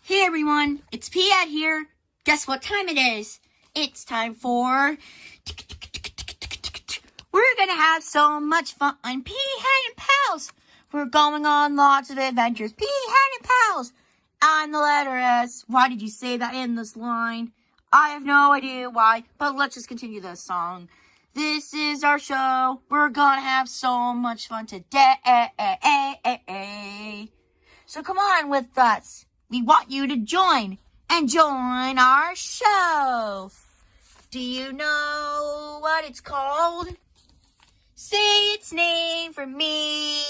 Hey everyone, it's Piat here. Guess what time it is? It's time for... We're gonna have so much fun, P-Head and Pals. We're going on lots of adventures, P-Head and Pals. On the letter S. Why did you say that in this line? I have no idea why, but let's just continue the song. This is our show. We're gonna have so much fun today. So come on with us. We want you to join our show. Do you know what it's called? Say its name for me.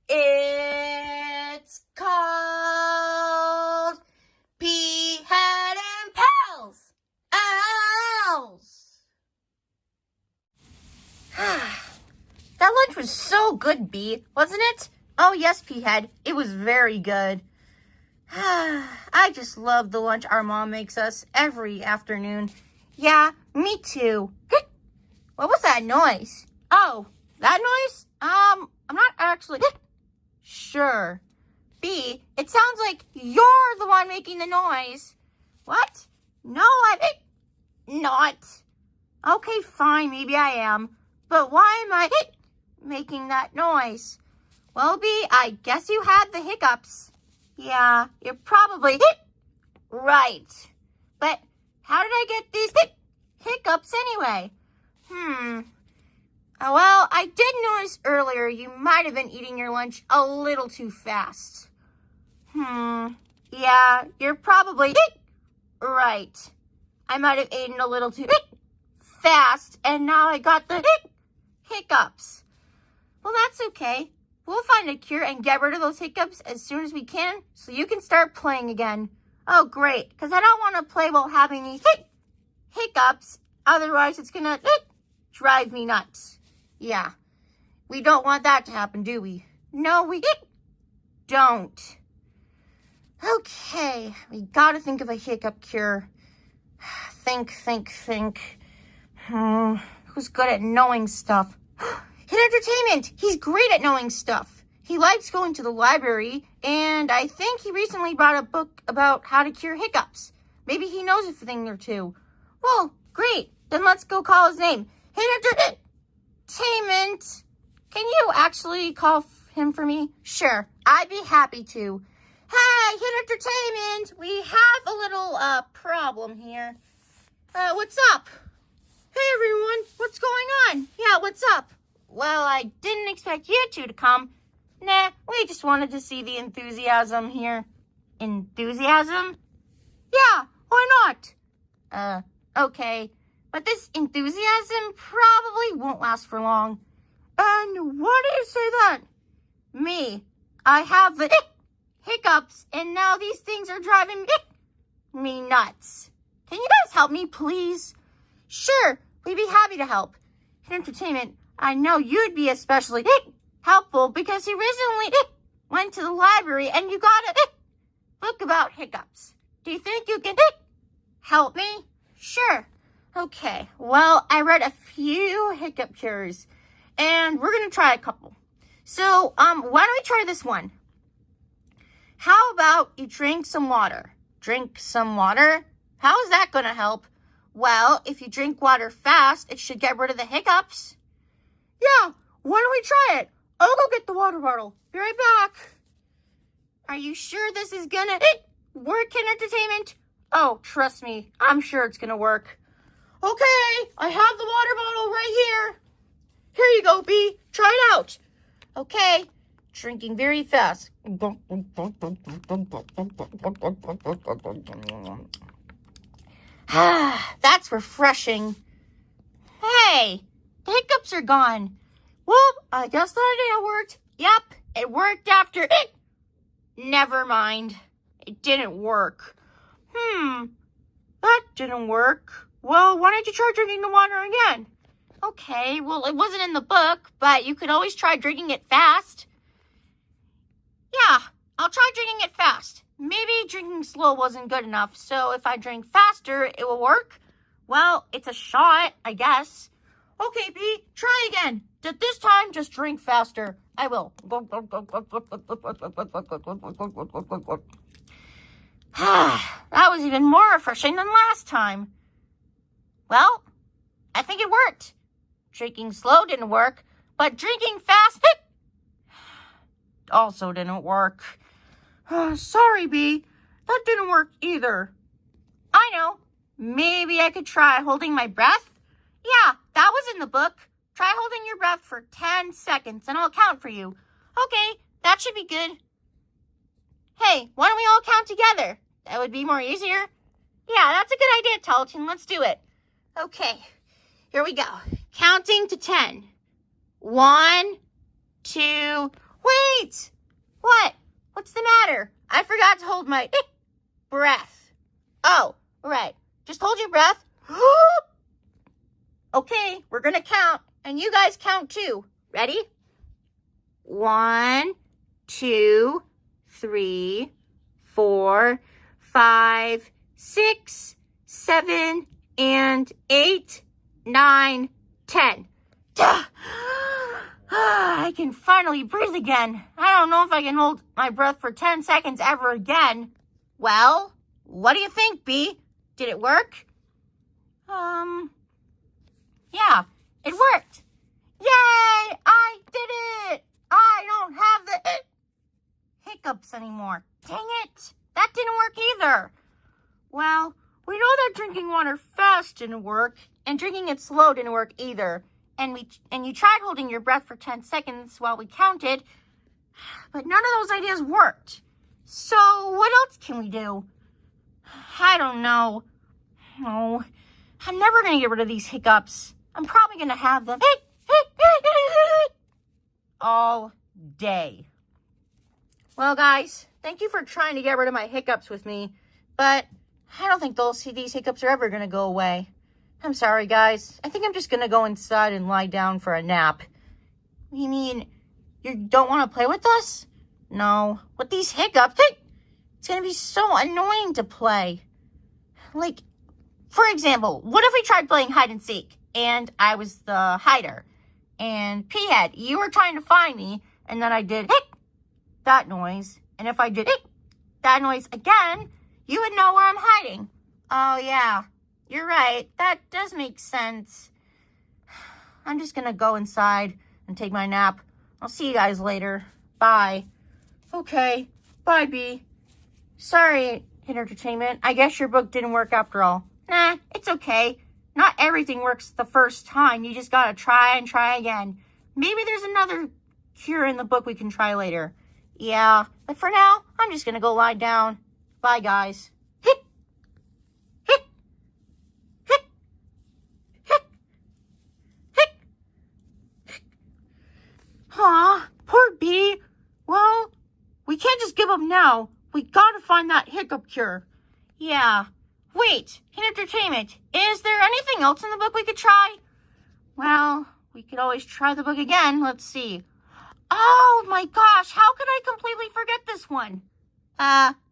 It's called P-Head and Pals. That lunch was so good, Bee, wasn't it? Oh, yes, P-Head. It was very good. I just love the lunch our mom makes us every afternoon. Yeah, me too. What was that noise? Oh, that noise? I'm not actually sure. B, it sounds like you're the one making the noise. What? No, I'm not. Okay, fine, maybe I am. But why am I making that noise? Well, B, I guess you had the hiccups. Yeah, you're probably right. But how did I get these hiccups anyway? Well, I did notice earlier you might have been eating your lunch a little too fast. Yeah, you're probably right. I might have eaten a little too fast, and now I got the hiccups. Well, that's okay. We'll find a cure and get rid of those hiccups as soon as we can so you can start playing again. Oh, great, because I don't want to play while having these hiccups. Otherwise, it's going to drive me nuts. Yeah, we don't want that to happen, do we? No, we don't. Okay, we got to think of a hiccup cure. Think. Who's good at knowing stuff? Hit Entertainment! He's great at knowing stuff. He likes going to the library, and I think he recently brought a book about how to cure hiccups. Maybe he knows a thing or two. Well, great. Then let's go call his name. Hit Entertainment! Can you actually call him for me? Sure, I'd be happy to. Hey, Hit Entertainment! We have a little, problem here. What's up? Hey, everyone. What's going on? Yeah, what's up? Well, I didn't expect you two to come. Nah, we just wanted to see the enthusiasm here. Enthusiasm? Yeah, why not? Okay. But this enthusiasm probably won't last for long. And why do you say that? Me. I have the hiccups, and now these things are driving me nuts. Can you guys help me, please? Sure, we'd be happy to help. Entertainment, I know you'd be especially helpful because you recently went to the library and you got a book about hiccups. Do you think you can help me? Sure. Okay, well, I read a few hiccup cures and we're going to try a couple. So, why don't we try this one? How about you drink some water? Drink some water? How is that going to help? Well, if you drink water fast, it should get rid of the hiccups. Yeah, why don't we try it? I'll go get the water bottle. Be right back. Are you sure this is gonna work in Entertainment? Oh, trust me, I'm sure it's gonna work. Okay, I have the water bottle right here. Here you go, Bee. Try it out. Okay, drinking very fast. That's refreshing. Hey, the hiccups are gone. Well, I guess that idea worked. Yep, it worked after it. Never mind. It didn't work. That didn't work. Well, why don't you try drinking the water again? Okay, well, it wasn't in the book, but you could always try drinking it fast. Yeah, I'll try drinking it fast. Maybe drinking slow wasn't good enough, so if I drink faster, it will work. Well, it's a shot, I guess. Okay, B, try again. This time, just drink faster. I will. That was even more refreshing than last time. Well, I think it worked. Drinking slow didn't work, but drinking fast also didn't work. Sorry, Bee. That didn't work either. I know. Maybe I could try holding my breath? Yeah, that was in the book. Try holding your breath for 10 seconds and I'll count for you. Okay, that should be good. Hey, why don't we all count together? That would be more easier. Yeah, that's a good idea, Teletoon. Let's do it. Okay, here we go. Counting to 10. 1, 2, wait! What? What's the matter? I forgot to hold my breath. Oh, right. Just hold your breath. Okay, we're gonna count, and you guys count too. Ready? 1, 2, 3, 4, 5, 6, 7, and 8, 9, 10. I can finally breathe again. I don't know if I can hold my breath for 10 seconds ever again. Well, what do you think, Bee? Did it work? Yeah, it worked. Yay! I did it! I don't have the hiccups anymore. Dang it! That didn't work either. Well, we know that drinking water fast didn't work, and drinking it slow didn't work either. And you tried holding your breath for 10 seconds while we counted, but none of those ideas worked. So what else can we do? I don't know. Oh, I'm never going to get rid of these hiccups. I'm probably going to have them all day. Well, guys, thank you for trying to get rid of my hiccups with me, but I don't think these hiccups are ever going to go away. I'm sorry, guys. I think I'm just going to go inside and lie down for a nap. You mean you don't want to play with us? No. With these hiccups, it's going to be so annoying to play. Like, for example, what if we tried playing hide and seek and I was the hider? And P-Head, you were trying to find me, and then I did that noise. And if I did that noise again, you would know where I'm hiding. Oh, yeah. You're right. That does make sense. I'm just going to go inside and take my nap. I'll see you guys later. Bye. Okay. Bye, Bee. Sorry, Hit Entertainment. I guess your book didn't work after all. Nah, it's okay. Not everything works the first time. You just got to try and try again. Maybe there's another cure in the book we can try later. Yeah, but for now, I'm just going to go lie down. Bye, guys. Aw, poor Bee. Well, we can't just give up now. We gotta find that hiccup cure. Yeah. Wait, Hit Entertainment, is there anything else in the book we could try? Well, we could always try the book again. Let's see. Oh my gosh, how could I completely forget this one?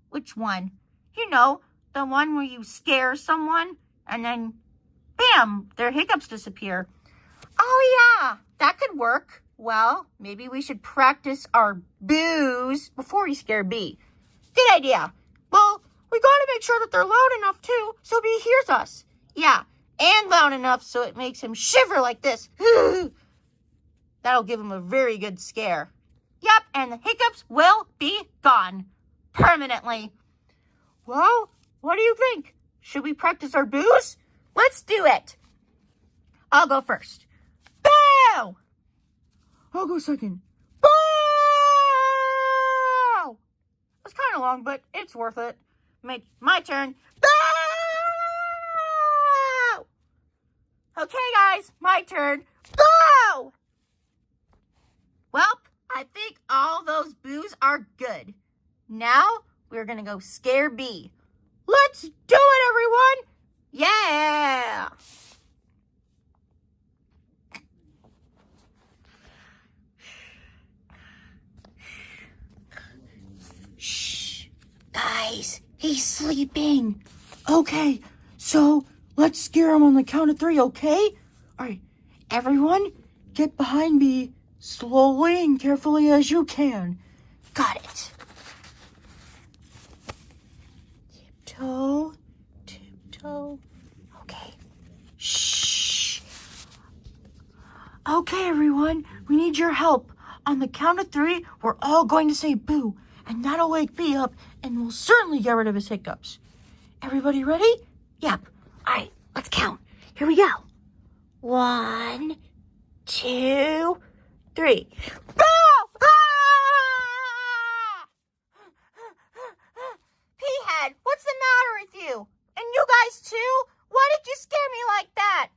Which one? You know, the one where you scare someone and then, bam, their hiccups disappear. Oh yeah, that could work. Well, maybe we should practice our boos before we scare Bee. Good idea. Well, we gotta make sure that they're loud enough too, so Bee hears us. Yeah, and loud enough so it makes him shiver like this. That'll give him a very good scare. Yep, and the hiccups will be gone. Permanently. Well, what do you think? Should we practice our boos? Let's do it. I'll go first. Bow! I'll go second. Bow! It was kind of long, but it's worth it. My turn. Bow! Okay, guys, my turn. Bow! Well, I think all those boos are good. Now, we're going to go scare Bee. Let's do it, everyone! Yeah! Shh. Guys, he's sleeping. Okay, so let's scare him on the count of 3, okay? All right, everyone, get behind me slowly and carefully as you can. Got it. Okay, everyone, we need your help. On the count of 3, we're all going to say boo, and that'll wake B up, and we'll certainly get rid of his hiccups. Everybody ready? Yep. All right, let's count. Here we go. 1, 2, 3. Boo! P-head, what's the matter with you? And you guys too? Why did you scare me like that?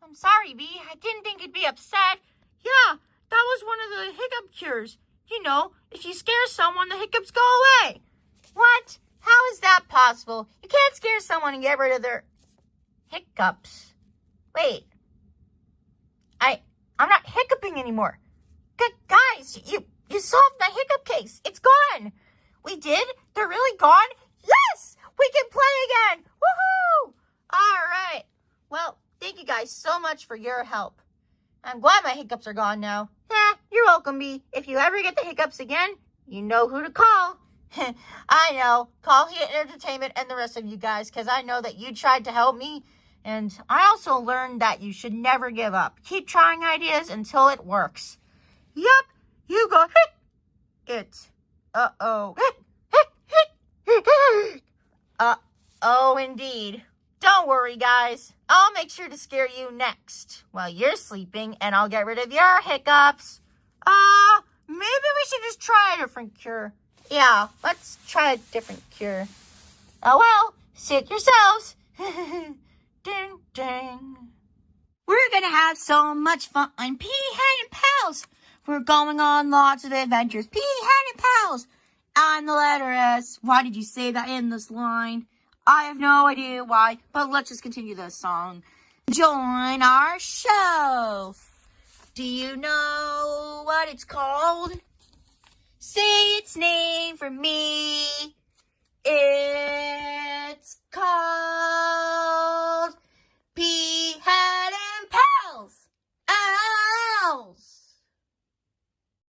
I'm sorry, B. I didn't think you'd be upset. Yeah, that was one of the hiccup cures. You know, if you scare someone, the hiccups go away. What? How is that possible? You can't scare someone and get rid of their hiccups. Wait. I'm not hiccuping anymore. Guys, you solved my hiccup case. It's gone. We did? They're really gone? Yes! We can play again! Woohoo! All right. Well, thank you guys so much for your help. I'm glad my hiccups are gone now. You're welcome, B. If you ever get the hiccups again, you know who to call. I know. Call Hit Entertainment and the rest of you guys, because I know that you tried to help me. And I also learned that you should never give up. Keep trying ideas until it works. Yup, you go hit it. Uh-oh. Uh-oh, indeed. Don't worry, guys. I'll make sure to scare you next while you're sleeping, and I'll get rid of your hiccups. Maybe we should just try a different cure. Yeah, let's try a different cure. Oh, well, sit yourselves. Ding, ding. We're going to have so much fun. P-Head and Pals. We're going on lots of adventures. P-Head and Pals. On the letter S. Why did you say that in this line? I have no idea why, but let's just continue the song. Join our show. Do you know what it's called? Say its name for me.